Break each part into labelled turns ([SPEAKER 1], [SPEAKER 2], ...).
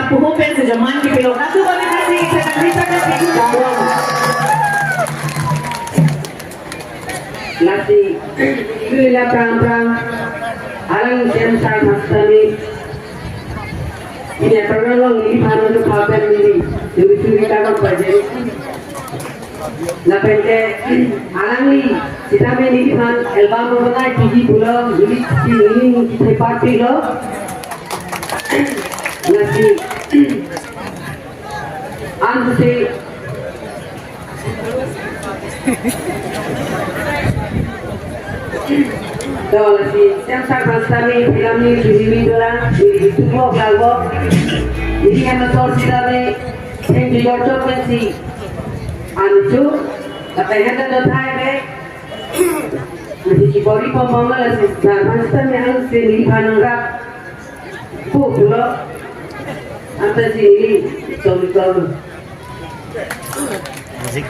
[SPEAKER 1] puhupin sa Jaman Kipilo. Nato ba kasi sa nagrita na siguro?
[SPEAKER 2] Lati, ila prang alang siam sa mastami. Ini pernah long ini baru tu kabar ini, suri takkan baca. Lapente alang ni kita ini kan album mana TV pulang, ini kita party lo. Lati, ante Kalau si siang kami film ni TV doang di YouTube lagu. Jadi kami tahu sih yang di YouTube pensi anju, tapi yang ada thai be. Jadi kibori pemanggil si Afghanistan yang sini kananrak, pulau apa sih soal
[SPEAKER 3] Musik.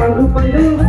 [SPEAKER 3] Pangrupan dulu